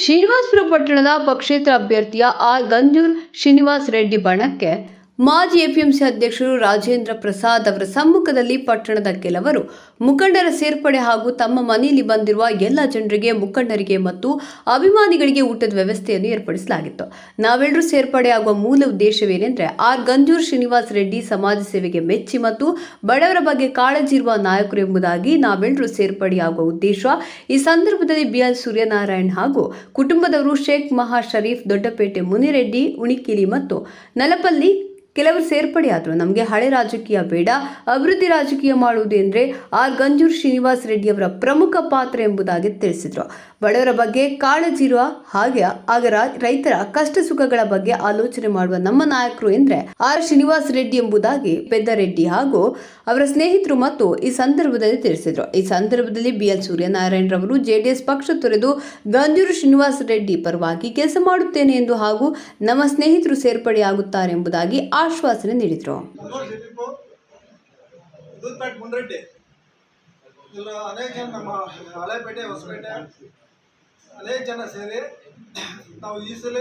ಶ್ರೀನಿವಾಸಪುರ ಪಟ್ಟಣದ ಪಕ್ಷೇತರ ಅಭ್ಯರ್ಥಿಯ ಆರ್ ಗಂಜೂರ್ ಶ್ರೀನಿವಾಸ್ ರೆಡ್ಡಿ ಬಣಕ್ಕೆ ಮಾಜಿ ಎಪಿಎಂಸಿ ಅಧ್ಯಕ್ಷರು ರಾಜೇಂದ್ರ ಪ್ರಸಾದ್ ಅವರ ಸಮ್ಮುಖದಲ್ಲಿ ಪಟ್ಟಣದ ಕೆಲವರು ಮುಖಂಡರ ಸೇರ್ಪಡೆ ಹಾಗೂ ತಮ್ಮ ಮನೆಯಲ್ಲಿ ಬಂದಿರುವ ಎಲ್ಲ ಜನರಿಗೆ, ಮುಖಂಡರಿಗೆ ಮತ್ತು ಅಭಿಮಾನಿಗಳಿಗೆ ಊಟದ ವ್ಯವಸ್ಥೆಯನ್ನು ಏರ್ಪಡಿಸಲಾಗಿತ್ತು. ನಾವೆಲ್ಲರೂ ಸೇರ್ಪಡೆಯಾಗುವ ಮೂಲ ಉದ್ದೇಶವೇನೆಂದರೆ ಆರ್ ಗಂಜೂರ್ ಶ್ರೀನಿವಾಸ್ ರೆಡ್ಡಿ ಸಮಾಜ ಸೇವೆಗೆ ಮೆಚ್ಚಿ ಮತ್ತು ಬಡವರ ಬಗ್ಗೆ ಕಾಳಜಿ ಇರುವ ನಾಯಕರು ಎಂಬುದಾಗಿ ನಾವೆಲ್ಲರೂ ಸೇರ್ಪಡೆಯಾಗುವ ಉದ್ದೇಶ. ಈ ಸಂದರ್ಭದಲ್ಲಿ ಬಿಎಲ್ ಸೂರ್ಯನಾರಾಯಣ್ ಹಾಗೂ ಕುಟುಂಬದವರು, ಶೇಖ್ ಮಹಾ ಶರೀಫ್, ದೊಡ್ಡಪೇಟೆ ಮುನಿರೆಡ್ಡಿ, ಉಣಿಕಿಲಿ ಮತ್ತು ನಲಪಲ್ಲಿ ಕೆಲವರು ಸೇರ್ಪಡೆಯಾದರು. ನಮಗೆ ಹಳೆ ರಾಜಕೀಯ ಬೇಡ, ಅಭಿವೃದ್ಧಿ ರಾಜಕೀಯ ಮಾಡುವುದು ಎಂದರೆ ಆರ್ ಗಂಜೂರ್ ಶ್ರೀನಿವಾಸ್ ರೆಡ್ಡಿ ಅವರ ಪ್ರಮುಖ ಪಾತ್ರ ಎಂಬುದಾಗಿ ತಿಳಿಸಿದರು. ಬಡವರ ಬಗ್ಗೆ ಕಾಳಜಿ ಇರುವ ಹಾಗೆ ಆಗ ರೈತರ ಕಷ್ಟ ಸುಖಗಳ ಬಗ್ಗೆ ಆಲೋಚನೆ ಮಾಡುವ ನಮ್ಮ ನಾಯಕರು ಎಂದರೆ ಆರ್ ಶ್ರೀನಿವಾಸ್ ರೆಡ್ಡಿ ಎಂಬುದಾಗಿ ಪೆದ್ದರೆಡ್ಡಿ ಹಾಗೂ ಅವರ ಸ್ನೇಹಿತರು ಮತ್ತು ಈ ಸಂದರ್ಭದಲ್ಲಿ ತಿಳಿಸಿದರು. ಈ ಸಂದರ್ಭದಲ್ಲಿ ಬಿಎಲ್ ಸೂರ್ಯನಾರಾಯಣ್ ರವರು ಜೆಡಿಎಸ್ ಪಕ್ಷ ತೊರೆದು ಗಂಜೂರು ಶ್ರೀನಿವಾಸ್ ರೆಡ್ಡಿ ಪರವಾಗಿ ಕೆಲಸ ಮಾಡುತ್ತೇನೆ ಎಂದು ಹಾಗೂ ನಮ್ಮ ಸ್ನೇಹಿತರು ಸೇರ್ಪಡೆಯಾಗುತ್ತಾರೆ ಎಂಬುದಾಗಿ ಆಶ್ವಾಸನೆ ನೀಡಿದರು. ಅನೇಕ ಜನ ನಮ್ಮ ಹಳೆಪೇಟೆ, ಹೊಸಪೇಟೆ ಅನೇಕ ಜನ ಸೇರಿ ನಾವು ಈ ಸಲ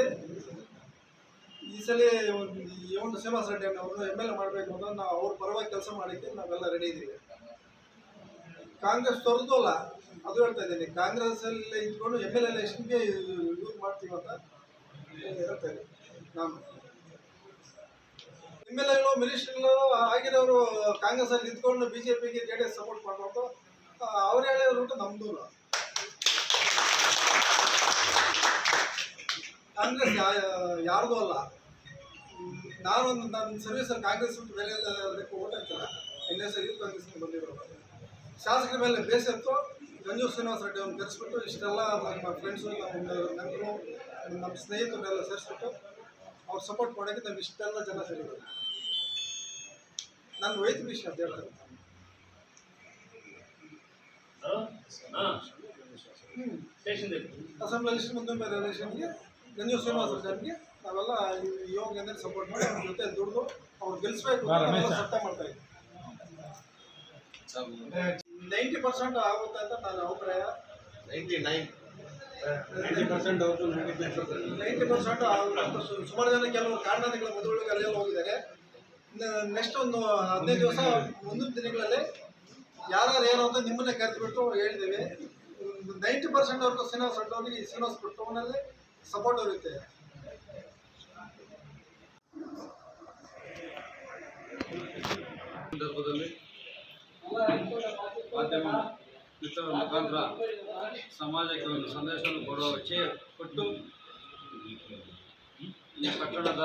ಒಂದು ಶ್ರೀನಿವಾಸ್ ರೆಡ್ಡಿ ಅವರು MLA ಮಾಡಬೇಕು ಅಂತ ನಾವು ಅವ್ರ ಪರವಾಗಿ ಕೆಲಸ ಮಾಡೋಕ್ಕೆ ನಾವೆಲ್ಲ ರೆಡಿ ಇದ್ದೀವಿ. ಕಾಂಗ್ರೆಸ್ ತೊರೆದು ಅಲ್ಲ, ಅದು ಹೇಳ್ತಾ ಇದ್ದೀನಿ, ಕಾಂಗ್ರೆಸ್ಸಲ್ಲಿ ಇದ್ಕೊಂಡು MLA ಎಲೆಕ್ಷನ್ಗೆ ಯೂಸ್ ಮಾಡ್ತೀವಿ ಅಂತ ಹೇಳ್ತಾ ಇದ್ದೀನಿ. ನಾನು MLA ಮಿನಿಸ್ಟರ್ಗಳು ಆಗಿರೋರು ಕಾಂಗ್ರೆಸ್ಸಲ್ಲಿ ಇದ್ಕೊಂಡು BJPಗೆ JDS ಸಪೋರ್ಟ್ ಮಾಡಬೇಕು. ಅವ್ರು ಹೇಳಿರೋ ರೂಟು ನಮ್ಮದು. ಕಾಂಗ್ರೆಸ್ ಯಾರ್ದು ಅಲ್ಲ. ನನ್ನ ಸರ್ವಿಸಲ್ಲಿ ಕಾಂಗ್ರೆಸ್ ಬಿಟ್ಟು ಬೇರೆ ಅದಕ್ಕೆ ಓಟ್ ಹಾಕ್ತಿಲ್ಲ. NS ಯೂತ್ ಕಾಂಗ್ರೆಸ್ಗೆ ಬಂದಿರೋರು ಶಾಸಕರ ಮೇಲೆ ಬೇಸತ್ತು ಗಂಜೂರ್ ಶ್ರೀನಿವಾಸ್ ರೆಡ್ಡಿ ಅವ್ರನ್ನ ಕರೆಸ್ಬಿಟ್ಟು ಇಷ್ಟೆಲ್ಲ ನಮ್ಮ ಫ್ರೆಂಡ್ಸು, ನಮ್ಮರು, ನಮ್ಮ ಸ್ನೇಹಿತರನ್ನೆಲ್ಲ ಸೇರಿಸ್ಬಿಟ್ಟು ಅವ್ರು ಸಪೋರ್ಟ್ ಮಾಡೋಕ್ಕೆ ನಾವು ಇಷ್ಟೆಲ್ಲ ಜನ ಸೇರಿದ್ರು. ನಾನು ವೈದ್ಯ ವಿಷಯ ಅಂತ ಹೇಳ್ತಾರೆ. ಅಸೆಂಬ್ಲಿ ಎಲೆಕ್ಷನ್, ಮುಂದಿನ ಎಲೆಕ್ಷನ್ಗೆ ಗಂಜೂರ್ ಶ್ರೀನಿವಾಸ ರೆಡ್ಡಿಗೆ ನಾವೆಲ್ಲ ಯೋಗದಿಂದ ಸಪೋರ್ಟ್ ಮಾಡಿ ಅವ್ರ ಜೊತೆ ದುಡ್ದು ಅವ್ರು ಗೆಲ್ಲಿಸ್ಬೇಕು ಸತ್ತ ಮಾಡ್ತಾ ಇದ್ದೀವಿ. 90% ಆಗುತ್ತೆ ಅಂತ ನನ್ನ ಅಭಿಪ್ರಾಯ. 90% ಆಗುತ್ತೆ. ಸುಮಾರು ಜನ ಕೆಲವರು ಕಾರಣಗಳ ಮದುವೆಗಳಿಗೆ ಅಲ್ಲೇ ಹೋಗಿದ್ದಾರೆ. ನೆಕ್ಸ್ಟ್ ಒಂದು 15 ದಿವಸ ಮುಂದಿನ ದಿನಗಳಲ್ಲಿ ಯಾರು ಏನು ಅಂತ ನಿಮ್ಮನ್ನೇ ಕರೆದುಬಿಟ್ಟು ಹೇಳಿದ್ದೇವೆ. 90% ಅವ್ರಿಗೂ ಶ್ರೀನಿವಾಸ್ ರೆಡ್ಡಿ ಅವರಿಗೆ ಶ್ರೀನಿವಾಸ್ ಕುಟುಂಬದಲ್ಲಿ ಸಪೋರ್ಟ್ ಇರುತ್ತೆ. ಸಂದರ್ಭದಲ್ಲಿ ಮಾಧ್ಯಮ ಮಿತ್ರರ ಮುಖಾಂತರ ಸಮಾಜಕ್ಕೆ ಒಂದು ಸಂದೇಶವನ್ನು ಕೊಟ್ಟು ಈ ಪಟ್ಟಣದ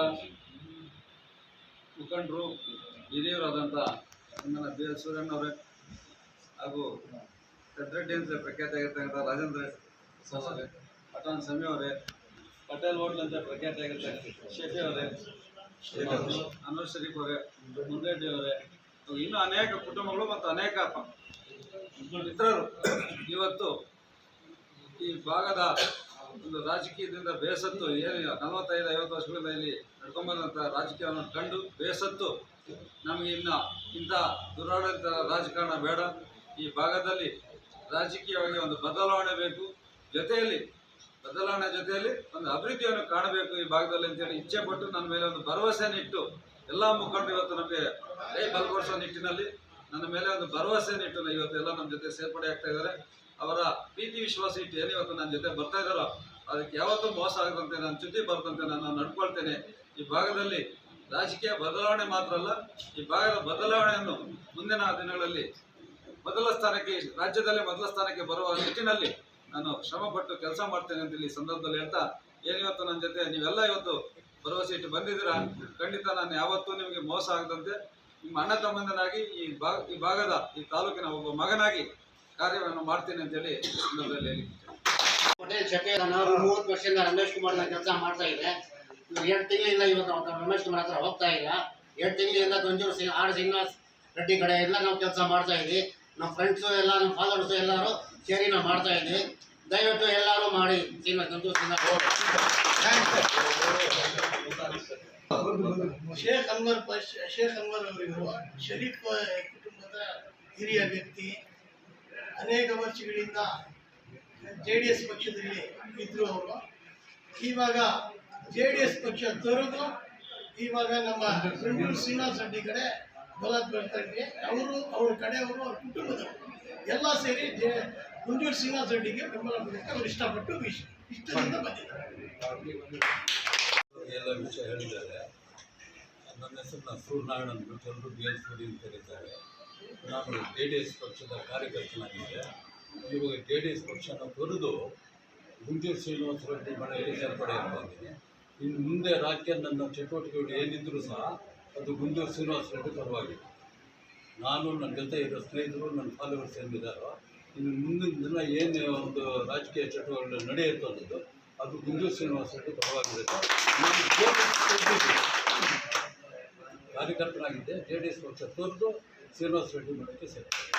ಮುಖಂಡರು, ಹಿರಿಯರಾದಂಥ ನನ್ನ BL ಸೂರ್ಯಣ್ಣವರೇ ಹಾಗೂ ಪೆದ್ದರೆಡ್ಡಿ ಅಂತ ಪ್ರಖ್ಯಾತಿಯಾಗಿರ್ತಕ್ಕಂಥ ರಾಜೇಂದ್ರ ಅವರೇ, ಪಠಾಣ್ ಸಮಿ ಅವರೇ, ಪಟೇಲ್ ಹೋಟ್ಲ್ ಅಂತ ಪ್ರಖ್ಯಾತಿಯಾಗಿರ್ತಕ್ಕಂಥ ಶೇಫಿ ಅವರೇ, ಅನ್ವರ್ ಶರೀಫ್ ಅವರೇ, ಮುನ್ರೆಡ್ಡಿ ಅವರೇ, ಇನ್ನೂ ಅನೇಕ ಕುಟುಂಬಗಳು ಮತ್ತು ಅನೇಕ ಮಿತ್ರರು ಇವತ್ತು ಈ ಭಾಗದ ಒಂದು ರಾಜಕೀಯದಿಂದ ಬೇಸತ್ತು, ಏನು 45-50 ವರ್ಷಗಳಿಂದ ಇಲ್ಲಿ ನಡ್ಕೊಂಬಂದಂಥ ರಾಜಕೀಯವನ್ನು ಕಂಡು ಬೇಸತ್ತು ನಮಗೆ ಇನ್ನು ಇಂಥ ದುರಾಡಳಿತ ರಾಜಕಾರಣ ಬೇಡ, ಈ ಭಾಗದಲ್ಲಿ ರಾಜಕೀಯವಾಗಿ ಒಂದು ಬದಲಾವಣೆ ಬೇಕು, ಬದಲಾವಣೆ ಜೊತೆಯಲ್ಲಿ ಒಂದು ಅಭಿವೃದ್ಧಿಯನ್ನು ಕಾಣಬೇಕು ಈ ಭಾಗದಲ್ಲಿ ಅಂತೇಳಿ ಇಚ್ಛೆ ಪಟ್ಟು ನನ್ನ ಮೇಲೆ ಒಂದು ಭರವಸೆಯನ್ನು ಇಟ್ಟು ಎಲ್ಲ ಮುಖಂಡರು ಇವತ್ತು ನಮಗೆ ಬಲಗೊಳಿಸೋ ನಿಟ್ಟಿನಲ್ಲಿ ನನ್ನ ಮೇಲೆ ಒಂದು ಭರವಸೆಯನ್ನು ಇಟ್ಟು ಇವತ್ತು ಎಲ್ಲ ನಮ್ಮ ಜೊತೆ ಸೇರ್ಪಡೆ ಆಗ್ತಾ ಇದ್ದಾರೆ. ಅವರ ಪ್ರೀತಿ ವಿಶ್ವಾಸ ಇಟ್ಟು ಏನು ಇವತ್ತು ನನ್ನ ಜೊತೆ ಬರ್ತಾ ಇದ್ದಾರೋ ಅದಕ್ಕೆ ಯಾವತ್ತೂ ಮೋಸ ಆಗದಂತೆ, ನನ್ನ ಜೊತೆ ಬರದಂತೆ ನಾನು ನಡ್ಕೊಳ್ತೇನೆ. ಈ ಭಾಗದಲ್ಲಿ ರಾಜಕೀಯ ಬದಲಾವಣೆ ಮಾತ್ರ ಅಲ್ಲ, ಈ ಭಾಗದ ಬದಲಾವಣೆಯನ್ನು ಮುಂದಿನ ದಿನಗಳಲ್ಲಿ ರಾಜ್ಯದಲ್ಲೇ ಮೊದಲ ಸ್ಥಾನಕ್ಕೆ ಬರುವ ನಿಟ್ಟಿನಲ್ಲಿ ನಾನು ಶ್ರಮಪಟ್ಟು ಕೆಲಸ ಮಾಡ್ತೇನೆ ಅಂತ ಇಲ್ಲಿ ಸಂದರ್ಭದಲ್ಲಿ ಹೇಳ್ತಾ, ಏನಿವತ್ತು ನನ್ನ ಜೊತೆ ನೀವೆಲ್ಲ ಇವತ್ತು ಭರವಸೆ ಇಟ್ಟು ಬಂದಿದ್ದೀರಾ, ಖಂಡಿತ ನಾನು ಯಾವತ್ತೂ ನಿಮಗೆ ಮೋಸ ಆಗದಂತೆ ನಿಮ್ಮ ಅಣ್ಣ ತಮ್ಮಂದನಾಗಿ ಈ ಭಾಗದ ಈ ತಾಲೂಕಿನ ಒಬ್ಬ ಮಗನಾಗಿ ಕಾರ್ಯವನ್ನು ಮಾಡ್ತೇನೆ ಅಂತೇಳಿ ಸಂದರ್ಭದಲ್ಲಿ ಹೇಳಿ. ಹೋಟೆಲ್ ಚಕ್ಕೆ 30 ವರ್ಷದಿಂದ ರಮೇಶ್ ಕುಮಾರ್ ಕೆಲಸ ಮಾಡ್ತಾ ಇದೆ. 2 ತಿಂಗಳಿಂದ ಇವತ್ತು ರಮೇಶ್ ಕುಮಾರ್ ಹತ್ರ ಹೋಗ್ತಾ ಇಲ್ಲ. 2 ತಿಂಗಳಿಂದ ಗಂಜೂರು ಆರ್ ಶ್ರೀನಿವಾಸ್ ರೆಡ್ಡಿ ಕಡೆ ಎಲ್ಲ ನಾವು ಕೆಲಸ ಮಾಡ್ತಾ ಇದ್ವಿ. ನಮ್ಮ ಫ್ರೆಂಡ್ಸು ಎಲ್ಲ, ನಮ್ಮ ಫಾಲೋವರ್ಸು ಎಲ್ಲರೂ ಸೇರಿ ನಾವು ಮಾಡ್ತಾ ಇದ್ವಿ. ದಯವಿಟ್ಟು ಎಲ್ಲರೂ ಮಾಡಿ ಗಂಜೂರು ಶೇಖ್ ಅನ್ವರ್ ಅವರಿಗೂ ಶರೀಫ್ ಕುಟುಂಬದ ಹಿರಿಯ ವ್ಯಕ್ತಿ, ಅನೇಕ ವರ್ಷಗಳಿಂದ JDS ಪಕ್ಷದಲ್ಲಿ ಇದ್ರು ಅವರು. ಇವಾಗ JDS ಪಕ್ಷ ತೊರೆದು ಇವಾಗ ನಮ್ಮ ಗುಂಡೂರು ಶ್ರೀನಿವಾಸ ರೆಡ್ಡಿ ಕಡೆ ಬಲ ಬರ್ತಾರೆ. ಅವರು ಅವ್ರ ಕಡೆಯವರು ಅವ್ರ ಕುಟುಂಬದವರು ಎಲ್ಲ ಸೇರಿ ಗುಂಡೂರು ಶ್ರೀನಿವಾಸ ರೆಡ್ಡಿಗೆ ಬೆಂಬಲ ಕೊಡಕ್ಕೆ ಅವ್ರು ಇಷ್ಟಪಟ್ಟು ಇಷ್ಟದಿಂದ ಬಂದಿದ್ದಾರೆ. ಎಲ್ಲ ವಿಷಯ ಹೇಳಿದ್ದಾರೆ. ನನ್ನ ಹೆಸರು ಸೂರ್ಯನಾರಾಯಣ ಅಂದ್ಬಿಟ್ಟು ಎಲ್ಲರೂ BL ಅಂತ ಕರೀತಾರೆ. ನಾನು JDS ಪಕ್ಷದ ಕಾರ್ಯಕರ್ತನಾಗಿದ್ದೆ. ಇವಾಗ JDS ಪಕ್ಷನ ತೊರೆದು ಗುಂಡೂರು ಶ್ರೀನಿವಾಸ ರೆಡ್ಡಿ ಮನೆಯಲ್ಲಿ ಸೇರ್ಪಡೆ ಆಗಿದ್ದೀನಿ. ಇನ್ನು ಮುಂದೆ ರಾಜಕೀಯ ನನ್ನ ಚಟುವಟಿಕೆಗಳು ಏನಿದ್ರೂ ಸಹ ಅದು ಗುಂಡೂರು ಶ್ರೀನಿವಾಸ ರೆಡ್ಡಿ ಪರವಾಗಿದೆ. ನಾನು ನನ್ನ ಜೊತೆ ಇರೋ ಸ್ನೇಹಿತರು ನನ್ನ ಫಾಲೋವರ್ಸ್ ಏನಿದ್ದಾರೋ ಇನ್ನು ಮುಂದಿನ ದಿನ ಏನು ಒಂದು ರಾಜಕೀಯ ಚಟುವಟಿಕೆಗಳು ನಡೆಯುತ್ತೋ ಅನ್ನೋದು ಅದು ಗುಂಡೂರು ಶ್ರೀನಿವಾಸ ರೆಡ್ಡಿ ಪರವಾಗಿರುತ್ತೆ. ನಾನು ಕಾರ್ಯಕರ್ತನಾಗಿದ್ದೆ. JDS ಪಕ್ಷ ತೊರೆದು ಶ್ರೀನಿವಾಸ ರೆಡ್ಡಿ ಮಠಕ್ಕೆ ಸೇರ್ತಾರೆ.